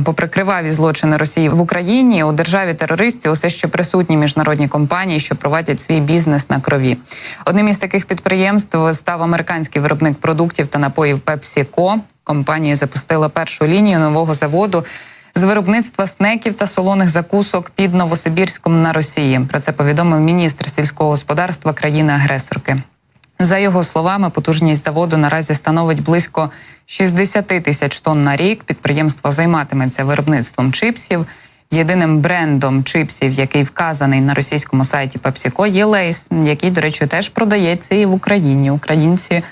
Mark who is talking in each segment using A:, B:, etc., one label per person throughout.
A: попри криваві злочини Росії в Україні, у державі-терористі усе ще присутні міжнародні компанії, що проводять свій бізнес на крові. Одним із таких підприємств став американський виробник продуктів та напоїв PepsiCo. Компанія запустила першу лінію нового заводу з виробництва снеків та солоних закусок під Новосибірськом на Росії. Про це повідомив міністр сільського господарства країни-агресорки. За його словами, потужність заводу наразі становить близько 60 тисяч тонн на рік. Підприємство займатиметься виробництвом чипсів. Єдиним брендом чипсів, який вказаний на російському сайті PepsiCo, є Лейс, який, до речі, теж продається і в Україні. Українці,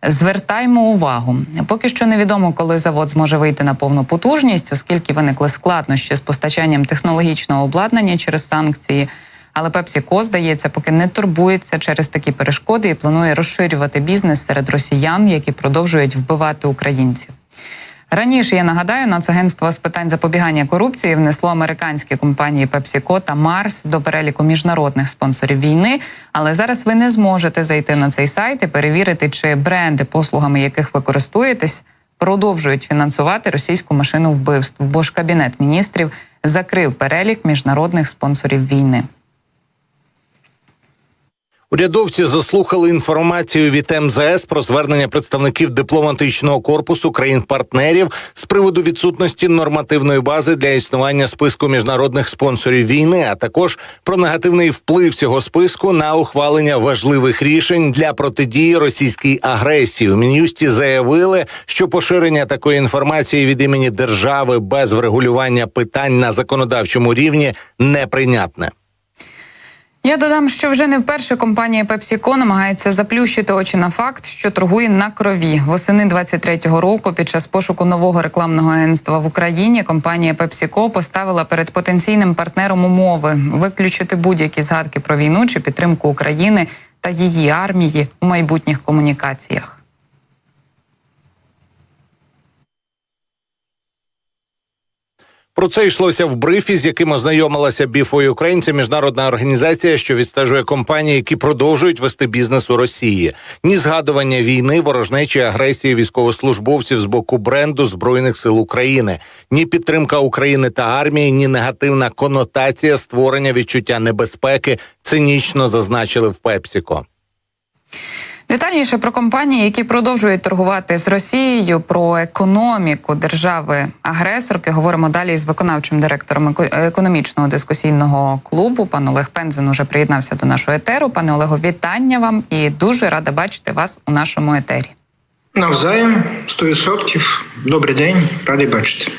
A: звертаймо увагу. Поки що невідомо, коли завод зможе вийти на повну потужність, оскільки виникли складнощі з постачанням технологічного обладнання через санкції. Але PepsiCo, здається, поки не турбується через такі перешкоди і планує розширювати бізнес серед росіян, які продовжують вбивати українців. Раніше, я нагадаю, Нацагентство з питань запобігання корупції внесло американські компанії PepsiCo та Mars до переліку міжнародних спонсорів війни. Але зараз ви не зможете зайти на цей сайт і перевірити, чи бренди, послугами яких ви користуєтесь, продовжують фінансувати російську машину вбивств, бо ж Кабінет міністрів закрив перелік міжнародних спонсорів війни.
B: Урядовці заслухали інформацію від МЗС про звернення представників дипломатичного корпусу країн-партнерів з приводу відсутності нормативної бази для існування списку міжнародних спонсорів війни, а також про негативний вплив цього списку на ухвалення важливих рішень для протидії російській агресії. У Мін'юсті заявили, що поширення такої інформації від імені держави без врегулювання питань на законодавчому рівні неприйнятне.
A: Я додам, що вже не вперше компанія PepsiCo намагається заплющити очі на факт, що торгує на крові. Восени 23-го року під час пошуку нового рекламного агентства в Україні компанія PepsiCo поставила перед потенційним партнером умови виключити будь-які згадки про війну чи підтримку України та її армії у майбутніх комунікаціях.
B: Про це йшлося в брифі, з яким ознайомилася Be4 Ukraine. Це міжнародна організація, що відстежує компанії, які продовжують вести бізнес у Росії. Ні згадування війни, ворожнечі, агресії військовослужбовців з боку бренду Збройних сил України. Ні підтримка України та армії, ні негативна конотація створення відчуття небезпеки, цинічно зазначили в PepsiCo.
A: Детальніше про компанії, які продовжують торгувати з Росією, про економіку держави-агресорки говоримо далі з виконавчим директором економічного дискусійного клубу. Пан Олег Пензен уже приєднався до нашого етеру. Пане Олегу, вітання вам і дуже рада бачити вас у нашому етері.
C: Навзаєм, 100%. Добрий день, радий бачити.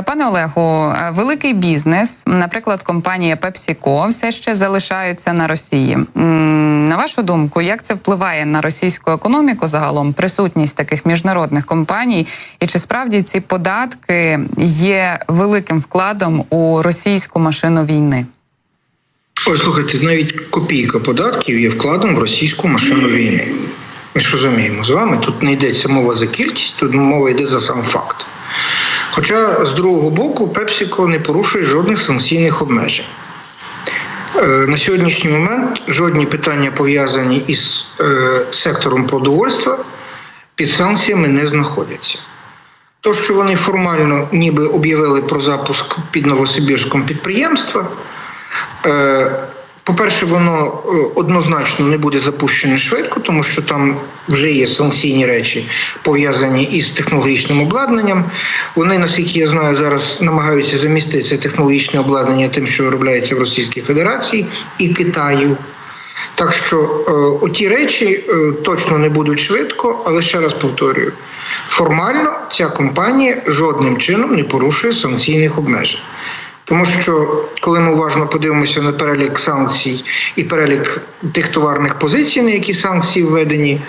A: Пане Олегу, великий бізнес, наприклад, компанія PepsiCo, все ще залишаються на Росії. На вашу думку, як це впливає на російську економіку загалом, присутність таких міжнародних компаній? І чи справді ці податки є великим вкладом у російську машину війни?
C: Ой, слухайте, навіть копійка податків є вкладом в російську машину війни. Ми ж розуміємо з вами, тут не йдеться мова за кількість, тут мова йде за сам факт. Хоча, з другого боку, PepsiCo не порушує жодних санкційних обмежень. На сьогоднішній момент жодні питання, пов'язані із сектором продовольства, під санкціями не знаходяться. То, що вони формально ніби об'явили про запуск під Новосибірськом підприємства, по-перше, воно однозначно не буде запущене швидко, тому що там вже є санкційні речі, пов'язані із технологічним обладнанням. Вони, наскільки я знаю, зараз намагаються замістити це технологічне обладнання тим, що виробляється в Російській Федерації і Китаю. Так що оті речі точно не будуть швидко, але ще раз повторюю, формально ця компанія жодним чином не порушує санкційних обмежень. Тому що, коли ми уважно подивимося на перелік санкцій і перелік тих товарних позицій, на які санкції введені,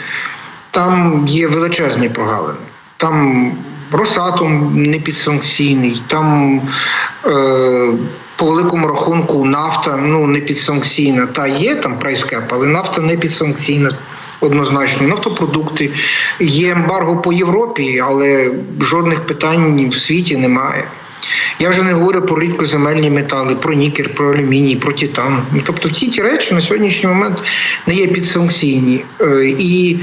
C: там є величезні прогалини. Там Росатом не підсанкційний, там по великому рахунку нафта не підсанкційна. Та є там прайскеп, але нафта не підсанкційна однозначно. Нафтопродукти. Є ембарго по Європі, але жодних питань в світі немає. Я вже не говорю про рідкоземельні метали, про нікель, про алюміній, про титан. Тобто всі ті речі на сьогоднішній момент не є підсанкційні. І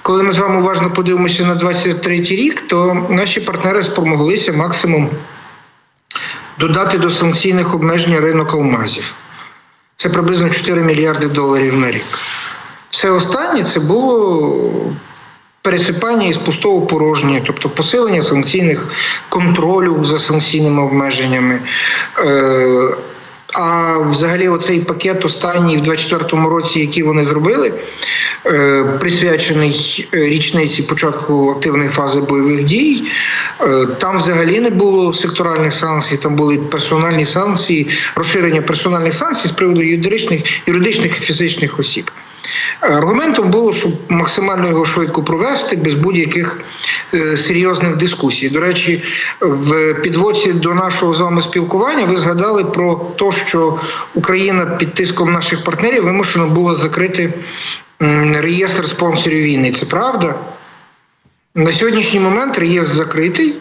C: коли ми з вами уважно подивимося на 23-й рік, то наші партнери спромоглися максимум додати до санкційних обмежень ринок алмазів. Це приблизно $4 мільярди на рік. Все останнє це було пересипання із пустого в порожнє, тобто посилення санкційних контролю за санкційними обмеженнями. А взагалі оцей пакет останній в 2024 році, який вони зробили, присвячений річниці початку активної фази бойових дій, там взагалі не було секторальних санкцій, там були персональні санкції, розширення персональних санкцій з приводу юридичних і фізичних осіб. Аргументом було, щоб максимально його швидко провести, без будь-яких серйозних дискусій. До речі, в підводці до нашого з вами спілкування ви згадали про те, що Україна під тиском наших партнерів вимушена була закрити реєстр спонсорів війни. Це правда? На сьогоднішній момент реєстр закритий.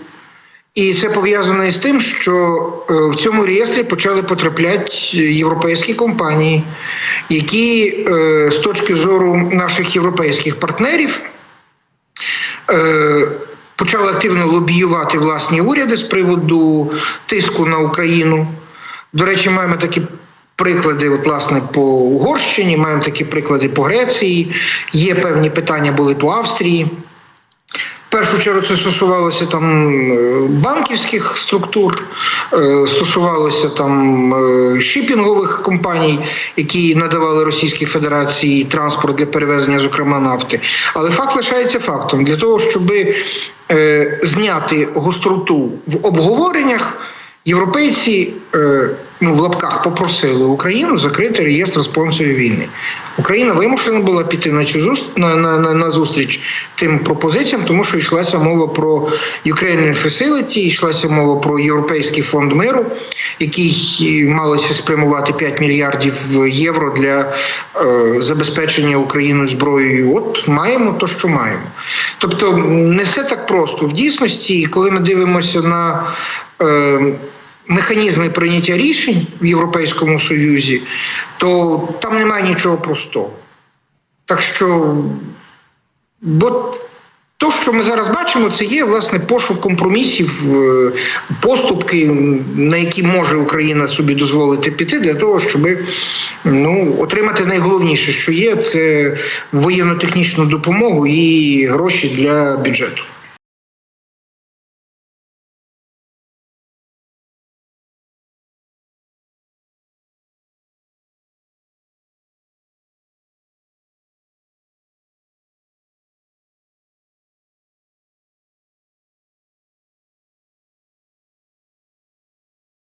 C: І це пов'язано із тим, що в цьому реєстрі почали потрапляти європейські компанії, які з точки зору наших європейських партнерів почали активно лобіювати власні уряди з приводу тиску на Україну. До речі, маємо такі приклади, власне, по Угорщині, маємо такі приклади по Греції, є певні питання були по Австрії. В першу чергу це стосувалося там банківських структур, стосувалося там шипінгових компаній, які надавали Російській Федерації транспорт для перевезення, зокрема, нафти. Але факт лишається фактом. Для того, щоб зняти гостроту в обговореннях, європейці, в лапках, попросили Україну закрити реєстр спонсорів війни. Україна вимушена була піти на зустріч тим пропозиціям, тому що йшлася мова про Ukrainian Facility, йшлася мова про Європейський фонд миру, який малося спрямувати 5 мільярдів євро для забезпечення Україною зброєю. От маємо то, що маємо. Тобто не все так просто. В дійсності, коли ми дивимося на механізми прийняття рішень в Європейському Союзі, то там немає нічого простого. Так що, бо то, що ми зараз бачимо, це є, власне, пошук компромісів, поступки, на які може Україна собі дозволити піти для того, щоб отримати найголовніше, що є, це воєнно-технічну допомогу і гроші для бюджету.